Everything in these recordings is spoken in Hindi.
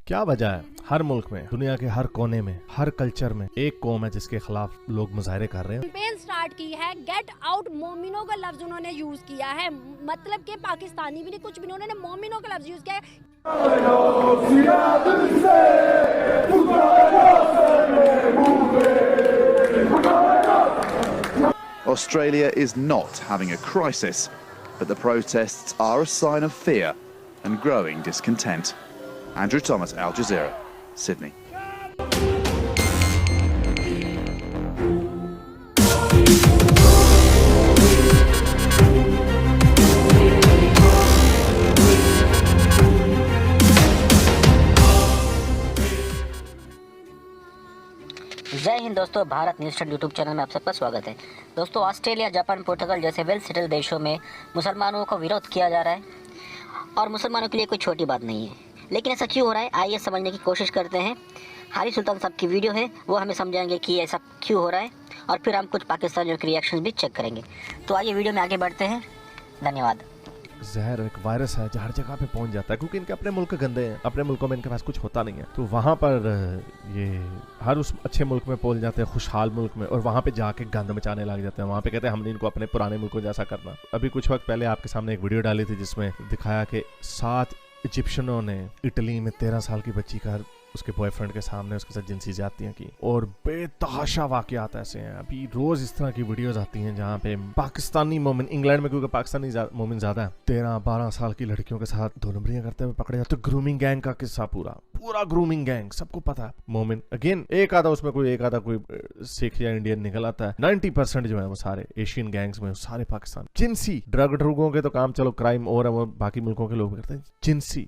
क्या वजह है हर मुल्क में, दुनिया के हर कोने में, हर कल्चर में एक कौम है जिसके खिलाफ लोग मुजाहरे कर रहे हैं। कैंपेन स्टार्ट की है, गेट आउट मोमिनो का लफ्ज उन्होंने यूज किया है। मतलब कि पाकिस्तानी भी नहीं, कुछ भी नहीं, उन्होंने मोमिनो का लफ्ज यूज किया है। Australia is not having a crisis, but the protests are a sign of fear and growing discontent. Andrew Thomas, Al Jazeera, Sydney. जय हिंद दोस्तों, Bharat news stand YouTube channel में आप सबका स्वागत है। दोस्तों, ऑस्ट्रेलिया, जापान, पोर्टुगल जैसे वेल सेटल देशों में मुसलमानों को विरोध किया जा रहा है और मुसलमानों के लिए कोई छोटी बात नहीं है। लेकिन ऐसा क्यों हो रहा है, आइए समझने की कोशिश करते हैं। हारी सुल्तान साहब की वीडियो है, वो हमें समझाएंगे कि ऐसा क्यों हो रहा है और फिर हम कुछ पाकिस्तानियों के रिएक्शन भी चेक करेंगे। तो आइए वीडियो में आगे बढ़ते हैं। धन्यवाद। जहर एक वायरस है जो हर जगह पे पहुंच जाता है, क्योंकि इनके अपने मुल्क गंदे हैं, अपने मुल्कों में इनके पास कुछ होता नहीं है, तो वहाँ पर ये हर उस अच्छे मुल्क में पहुंच जाते हैं, खुशहाल मुल्क में, और वहाँ पे जाके गंद मचाने लग जाते हैं। वहाँ पे कहते हैं हमने इनको अपने पुराने मुल्कों जैसा करना। अभी कुछ वक्त पहले आपके सामने एक वीडियो डाली थी जिसमें दिखाया कि 7 इजिप्शियनों ने इटली में 13 साल की बच्ची का उसके बॉयफ्रेंड के सामने उसके साथ जिनसी ज्यादतियां की, और बेतहाशा वाकयात ऐसे हैं। अभी रोज इस तरह की वीडियोस आती हैं जहाँ पे पाकिस्तानी मोमिन, इंग्लैंड में क्योंकि पाकिस्तानी मोमिन ज्यादा है, 13-12 साल की लड़कियों के साथ 2 नंबरियां करते हुए पकड़े जाते। ग्रूमिंग गैंग का किस्सा, पूरा ग्रूमिंग गैंग, सबको पता है। मोमिन अगेन एक आधा उसमें कोई सिख या इंडियन निकल आता है। 90% जो है वो सारे एशियन गैंग्स में, सारे पाकिस्तान। जिनसी ड्रगों के तो काम चलो क्राइम और है, वो बाकी मुल्कों के लोग करते हैं। जिनसी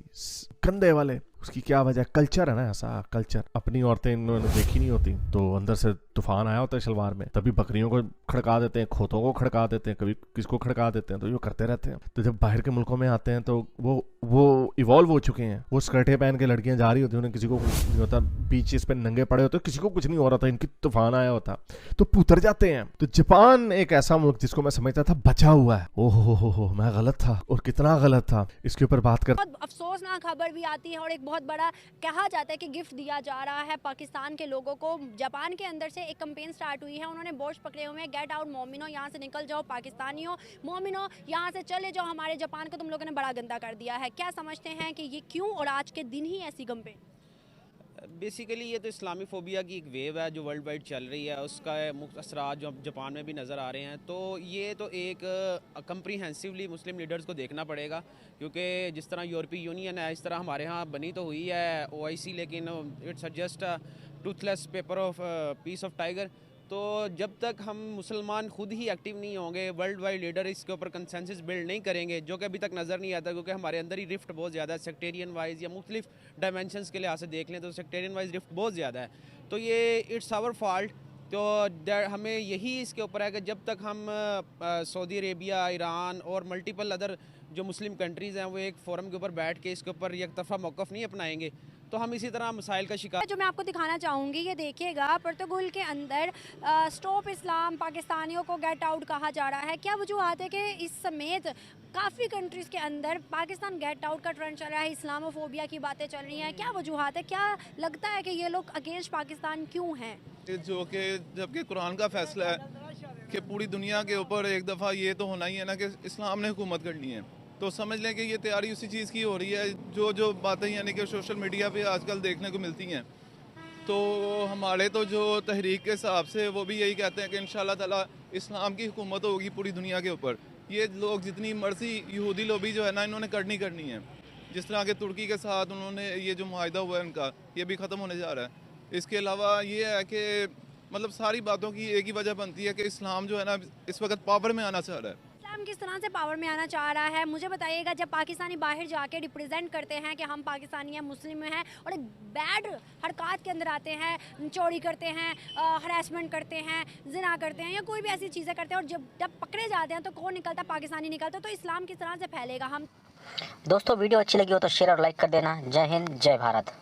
कंधे वाले, उसकी क्या वजह? कल्चर है ना, ऐसा कल्चर। अपनी औरतें इन्होंने देखी नहीं होती, तो अंदर से तूफान आया होता है शलवार में, तभी बकरियों को खड़का देते हैं, खोतों को खड़का देते हैं, कभी किसको खड़का देते हैं, तो ये करते रहते हैं। तो जब बाहर के मुल्कों में आते हैं तो वो इवॉल्व हो चुके हैं। वो स्कर्टें पहन के लड़कियां जा रही होती हैं, उन्हें किसी को कुछ नहीं होता, बीचेस पे नंगे पड़े होते, किसी को कुछ नहीं हो रहा था, इनकी तूफान आया होता तो पुतर जाते हैं। तो जापान एक ऐसा मुल्क जिसको मैं समझता था बचा हुआ है, ओहो हो मैं गलत था, और कितना गलत था इसके ऊपर बात कर। बहुत अफसोसनाक खबर भी आती है और एक बहुत बड़ा कहा जाता है कि गिफ्ट दिया जा रहा है पाकिस्तान के लोगों को। जापान के अंदर से एक कैंपेन स्टार्ट हुई है, उन्होंने बोर्ड पकड़े हुए हैं, गेट आउट मोमिनो, यहाँ से निकल जाओ पाकिस्तानियों, मोमिनो यहाँ से चले जाओ, हमारे जापान को तुम लोगों ने बड़ा गंदा कर दिया है। क्या समझते हैं कि ये क्यों और आज के दिन ही ऐसी कैंपेन? बेसिकली ये तो इस्लामी फोबिया की एक वेव है जो वर्ल्ड वाइड चल रही है, उसका मुख्य असरात जो जापान में भी नज़र आ रहे हैं। तो ये तो एक कंप्रीहेंसिवली मुस्लिम लीडर्स को देखना पड़ेगा, क्योंकि जिस तरह यूरोपीय यूनियन है, इस तरह हमारे यहाँ बनी तो हुई है OIC, लेकिन it's just Toothless paper of peace of tiger. तो जब तक हम मुसलमान खुद ही एक्टिव नहीं होंगे, वर्ल्ड वाइड लीडर इसके ऊपर कंसेंसस बिल्ड नहीं करेंगे, जो कि अभी तक नज़र नहीं आता, क्योंकि हमारे अंदर ही रिफ्ट बहुत ज़्यादा है। सेक्टेरियन वाइज या मुख्तलिफ डायमेंशंस के लिहाज से देख लें तो सेक्टेरियन वाइज रिफ्ट बहुत ज़्यादा है। तो ये इट्स आवर फॉल्ट। तो हमें यही इसके ऊपर है कि जब तक हम सऊदी अरेबिया, ईरान और मल्टीपल अदर जो मुस्लिम कंट्रीज़ हैं वो एक फोरम के ऊपर बैठ के इसके ऊपर एक तरफा मौक़िफ़ नहीं अपनाएंगे, तो हम इसी तरह मसाइल का शिकार। जो मैं आपको दिखाना चाहूँगी, ये देखिएगा, पोर्टुगल के अंदर स्टॉप इस्लाम पाकिस्तानियों को गेट आउट कहा जा रहा है। क्या वजूहत है कि इस समेत काफ़ी कंट्रीज़ के अंदर पाकिस्तान गेट आउट का ट्रेंड चल रहा है, इस्लामोफोबिया की बातें चल रही हैं? क्या वजूहत है? क्या लगता है कि ये लोग अगेंस्ट पाकिस्तान क्यों हैं? जो कि जबकि कुरान का फैसला है कि पूरी दुनिया के ऊपर एक दफ़ा ये तो होना ही है ना कि इस्लाम ने हुकूमत करनी है, तो समझ लें कि ये तैयारी उसी चीज़ की हो रही है। जो बातें यानी कि सोशल मीडिया पे आजकल देखने को मिलती हैं, तो हमारे तो जो तहरीक के हिसाब से वो भी यही कहते हैं कि इंशाल्लाह ताला इस्लाम की हुकूमत होगी पूरी दुनिया के ऊपर। ये लोग जितनी मर्जी यहूदी लोबी जो है ना, इन्होंने करनी है। जिस तरह के तुर्की के साथ उन्होंने ये जो मुआहिदा हुआ है इनका, ये भी ख़त्म होने जा रहा है। इसके अलावा ये है कि मतलब सारी बातों की एक ही वजह बनती है कि इस्लाम जो है ना इस वक्त पावर में आना चाह रहा है। इस्लाम किस तरह से पावर में आना चाह रहा है, मुझे बताइएगा। जब पाकिस्तानी बाहर जाके रिप्रेजेंट करते हैं कि हम पाकिस्तानी हैं, मुस्लिम हैं, और एक बैड हरकत के अंदर आते हैं, चोरी करते हैं, हरासमेंट करते हैं, जिना करते हैं, या कोई भी ऐसी चीज़ें करते हैं, और जब पकड़े जाते हैं तो कौन निकलता? पाकिस्तानी निकलता। तो इस्लाम किस तरह से फैलेगा? हम दोस्तों, वीडियो अच्छी लगी हो तो शेयर और लाइक कर देना। जय हिंद, जय भारत।